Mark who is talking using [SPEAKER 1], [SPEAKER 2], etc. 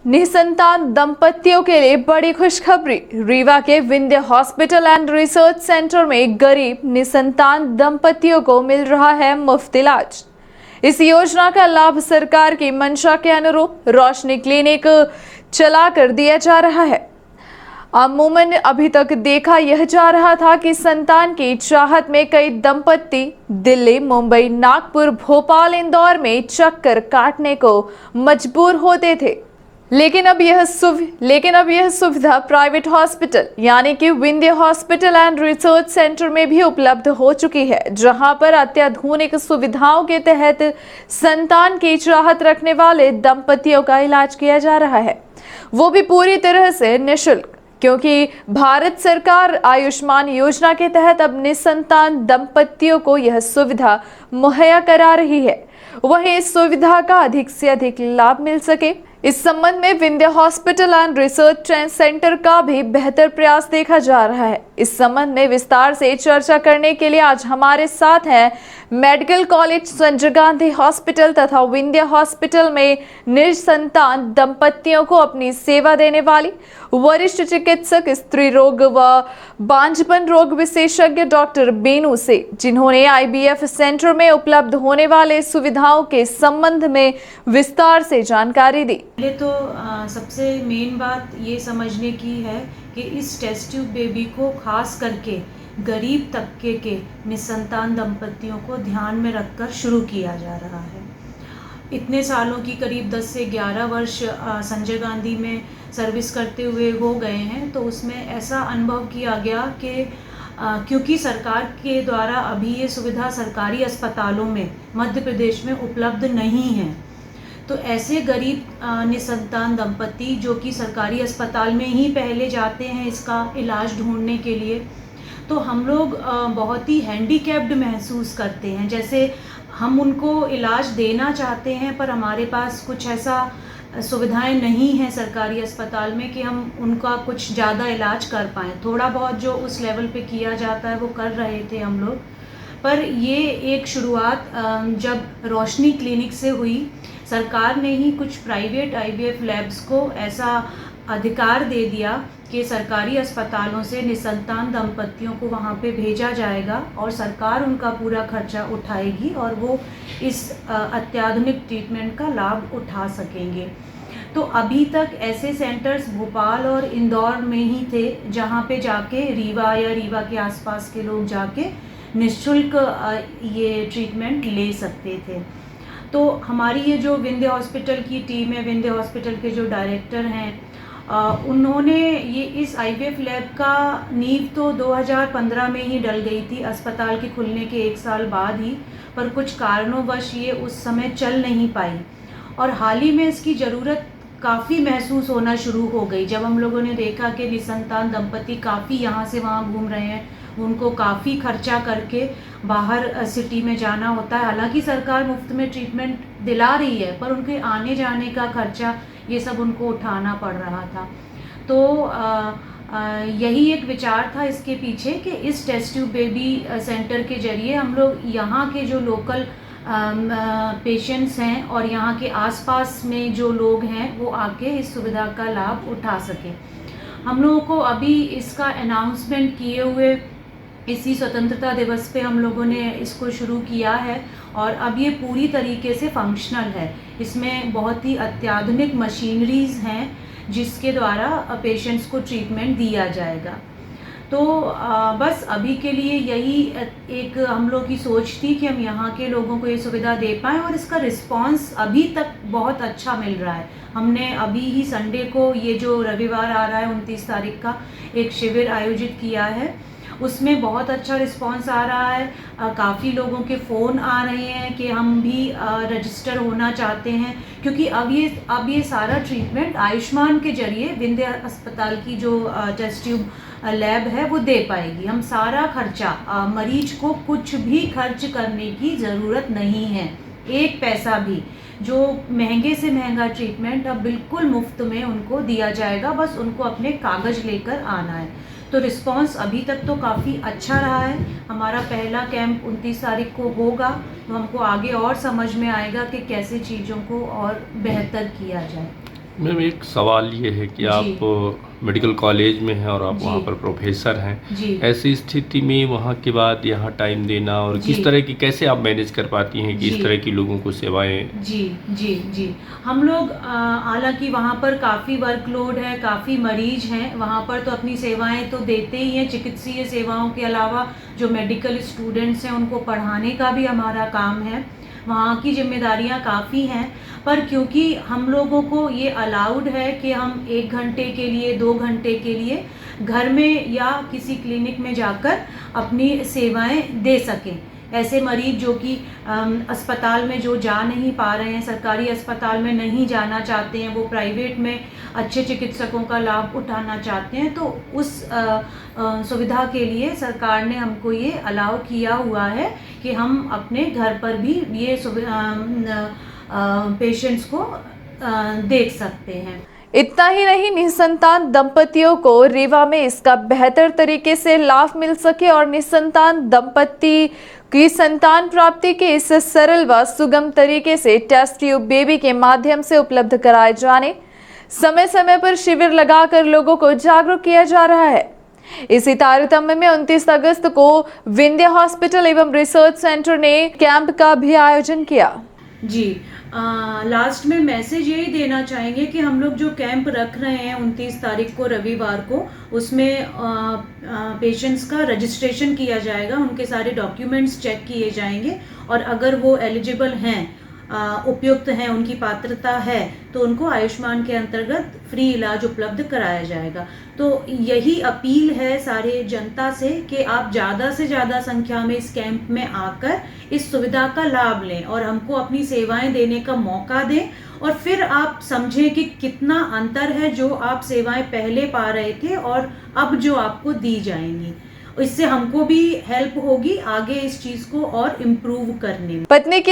[SPEAKER 1] निसंतान दंपतियों के लिए बड़ी खुशखबरी। रीवा के Vindhya hospital and research centre में गरीब निसंतान दंपतियों को मिल रहा है मुफ्त इलाज। इस योजना का लाभ सरकार की मंशा के अनुरूप रोशनी क्लिनिक चलाकर दिया जा रहा है। अमूमन अभी तक देखा यह जा रहा था कि संतान की चाहत में कई दंपति दिल्ली, मुंबई, नागपुर, भोपाल, इंदौर में चक्कर काटने को मजबूर होते थे। लेकिन अब यह सुविधा प्राइवेट हॉस्पिटल यानी कि Vindhya hospital and research centre में भी उपलब्ध हो चुकी है, जहां पर अत्याधुनिक सुविधाओं के तहत संतान की चाहत रखने वाले दंपतियों का इलाज किया जा रहा है, वो भी पूरी तरह से निःशुल्क, क्योंकि भारत सरकार आयुष्मान योजना के तहत अब निसंतान दंपतियों को यह सुविधा मुहैया करा रही है। वहीं इस सुविधा का अधिक से अधिक लाभ मिल सके, इस संबंध में Vindhya hospital and research centre का भी बेहतर प्रयास देखा जा रहा है। इस संबंध में विस्तार से चर्चा करने के लिए आज हमारे साथ हैं medical college Sanjay Gandhi hospital तथा विंध्य हॉस्पिटल में निसंतान दंपतियों को अपनी सेवा देने वाली वरिष्ठ चिकित्सक, स्त्री रोग व बांझपन रोग विशेषज्ञ डॉक्टर बेनू से, जिन्होंने आईवीएफ सेंटर में उपलब्ध होने वाले सुविधाओं के संबंध में विस्तार से जानकारी दी।
[SPEAKER 2] पहले तो सबसे मेन बात ये समझने की है कि इस टेस्ट ट्यूब बेबी को खास करके गरीब तबके के निसंतान दंपतियों को ध्यान में रखकर शुरू किया जा रहा है। इतने सालों की करीब 10 से 11 वर्ष संजय गांधी में सर्विस करते हुए हो गए हैं, तो उसमें ऐसा अनुभव किया गया कि क्योंकि सरकार के द्वारा अभी ये सुविधा सरकारी अस्पतालों में मध्य प्रदेश में उपलब्ध नहीं है, तो ऐसे गरीब निसंतान दंपति जो कि सरकारी अस्पताल में ही पहले जाते हैं इसका इलाज ढूंढने के लिए, तो हम लोग बहुत ही हैंडीकैप्ड महसूस करते हैं। जैसे हम उनको इलाज देना चाहते हैं पर हमारे पास कुछ ऐसा सुविधाएं नहीं हैं सरकारी अस्पताल में कि हम उनका कुछ ज़्यादा इलाज कर पाएँ। थोड़ा बहुत जो उस लेवल पे किया जाता है वो कर रहे थे हम लोग, पर ये एक शुरुआत जब रोशनी क्लिनिक से हुई, सरकार ने ही कुछ प्राइवेट आईवीएफ लैब्स को ऐसा अधिकार दे दिया कि सरकारी अस्पतालों से निसंतान दंपतियों को वहाँ पे भेजा जाएगा और सरकार उनका पूरा खर्चा उठाएगी और वो इस अत्याधुनिक ट्रीटमेंट का लाभ उठा सकेंगे। तो अभी तक ऐसे सेंटर्स भोपाल और इंदौर में ही थे जहाँ पे जाके रीवा या रीवा के आसपास के लोग जाके निःशुल्क ये ट्रीटमेंट ले सकते थे। तो हमारी ये जो विंध्य हॉस्पिटल की टीम है, विंध्य हॉस्पिटल के जो डायरेक्टर हैं, उन्होंने ये इस आईवीएफ लैब का नींव तो 2015 में ही डल गई थी, अस्पताल के खुलने के 1 साल बाद ही, पर कुछ कारणोंवश ये उस समय चल नहीं पाई और हाल ही में इसकी ज़रूरत काफ़ी महसूस होना शुरू हो गई जब हम लोगों ने देखा कि निसंतान दंपति काफ़ी यहाँ से वहाँ घूम रहे हैं, उनको काफ़ी खर्चा करके बाहर सिटी में जाना होता है। हालांकि सरकार मुफ्त में ट्रीटमेंट दिला रही है पर उनके आने जाने का खर्चा ये सब उनको उठाना पड़ रहा था। तो यही एक विचार था इसके पीछे कि इस टेस्ट ट्यूब बेबी सेंटर के जरिए हम लोग यहाँ के जो लोकल पेशेंट्स हैं और यहाँ के आसपास में जो लोग हैं वो आके इस सुविधा का लाभ उठा सकें। हम लोगों को अभी इसका अनाउंसमेंट किए हुए इसी स्वतंत्रता दिवस पे हम लोगों ने इसको शुरू किया है और अब ये पूरी तरीके से फंक्शनल है। इसमें बहुत ही अत्याधुनिक मशीनरीज हैं जिसके द्वारा पेशेंट्स को ट्रीटमेंट दिया जाएगा। तो बस अभी के लिए यही एक हम लोग की सोच थी कि हम यहाँ के लोगों को ये सुविधा दे पाएँ और इसका रिस्पांस अभी तक बहुत अच्छा मिल रहा है। हमने अभी ही संडे को, ये जो रविवार आ रहा है 29 तारीख का, एक शिविर आयोजित किया है, उसमें बहुत अच्छा रिस्पांस आ रहा है। काफ़ी लोगों के फ़ोन आ रहे हैं कि हम भी रजिस्टर होना चाहते हैं, क्योंकि अब ये सारा ट्रीटमेंट आयुष्मान के जरिए विंध्य अस्पताल की जो टेस्ट ट्यूब लैब है वो दे पाएगी। हम सारा खर्चा, मरीज को कुछ भी खर्च करने की ज़रूरत नहीं है, 1 पैसा भी। जो महंगे से महंगा ट्रीटमेंट अब बिल्कुल मुफ्त में उनको दिया जाएगा, बस उनको अपने कागज़ लेकर आना है। तो रिस्पांस अभी तक तो काफ़ी अच्छा रहा है। हमारा पहला कैंप 29 तारीख को होगा, तो हमको आगे और समझ में आएगा कि कैसे चीज़ों को और बेहतर किया जाए।
[SPEAKER 3] मैम एक सवाल ये है कि
[SPEAKER 2] जी।
[SPEAKER 3] आप मेडिकल कॉलेज में हैं और आप
[SPEAKER 2] जी।
[SPEAKER 3] वहाँ पर प्रोफेसर हैं।
[SPEAKER 2] जी।
[SPEAKER 3] ऐसी स्थिति में वहाँ के बाद यहाँ टाइम देना और
[SPEAKER 2] जी।
[SPEAKER 3] किस तरह की कैसे आप मैनेज कर पाती हैं कि
[SPEAKER 2] जी।
[SPEAKER 3] इस तरह की लोगों को सेवाएं।
[SPEAKER 2] जी, जी, जी। हम लोग हालाँकि वहाँ पर काफ़ी वर्कलोड है, काफ़ी मरीज़ हैं, वहाँ पर तो अपनी सेवाएँ तो देते ही हैं, चिकित्सीय सेवाओं के अलावा जो मेडिकल स्टूडेंट्स हैं उनको पढ़ाने का भी हमारा काम है। वहाँ की ज़िम्मेदारियाँ काफ़ी हैं, पर क्योंकि हम लोगों को ये अलाउड है कि हम 1 घंटे के लिए, 2 घंटे के लिए घर में या किसी क्लिनिक में जाकर अपनी सेवाएँ दे सकें। ऐसे मरीज़ जो कि अस्पताल में जो जा नहीं पा रहे हैं, सरकारी अस्पताल में नहीं जाना चाहते हैं, वो प्राइवेट में अच्छे चिकित्सकों का लाभ उठाना चाहते हैं, तो उस सुविधा के लिए सरकार ने हमको ये अलाउ किया हुआ है कि हम अपने घर पर भी ये पेशेंट्स को देख सकते हैं।
[SPEAKER 1] इतना ही नहीं, निसंतान दंपतियों को रीवा में इसका बेहतर तरीके से लाभ मिल सके और निसंतान दंपति की संतान प्राप्ति के इस सरल व सुगम तरीके से टेस्ट ट्यूब बेबी के माध्यम से उपलब्ध कराए जाने समय समय पर शिविर लगाकर लोगों को जागरूक किया जा रहा है। इसी तारतम्य में 29 अगस्त को विंध्य हॉस्पिटल एवं रिसर्च सेंटर ने कैंप का भी आयोजन किया।
[SPEAKER 2] जी, लास्ट में मैसेज यही देना चाहेंगे कि हम लोग जो कैंप रख रहे हैं 29 तारीख को रविवार को, उसमें पेशेंट्स का रजिस्ट्रेशन किया जाएगा, उनके सारे डॉक्यूमेंट्स चेक किए जाएंगे और अगर वो एलिजिबल हैं, उपयुक्त हैं, उनकी पात्रता है, तो उनको आयुष्मान के अंतर्गत फ्री इलाज उपलब्ध कराया जाएगा। तो यही अपील है सारे जनता से कि आप ज़्यादा से ज़्यादा संख्या में इस कैंप में आकर इस सुविधा का लाभ लें और हमको अपनी सेवाएं देने का मौका दें और फिर आप समझें कि कितना अंतर है जो आप सेवाएं पहले पा रहे थे और अब जो आपको दी जाएंगी। इससे हमको भी हेल्प होगी आगे इस चीज़ को और इम्प्रूव करने में।
[SPEAKER 1] पत्नी की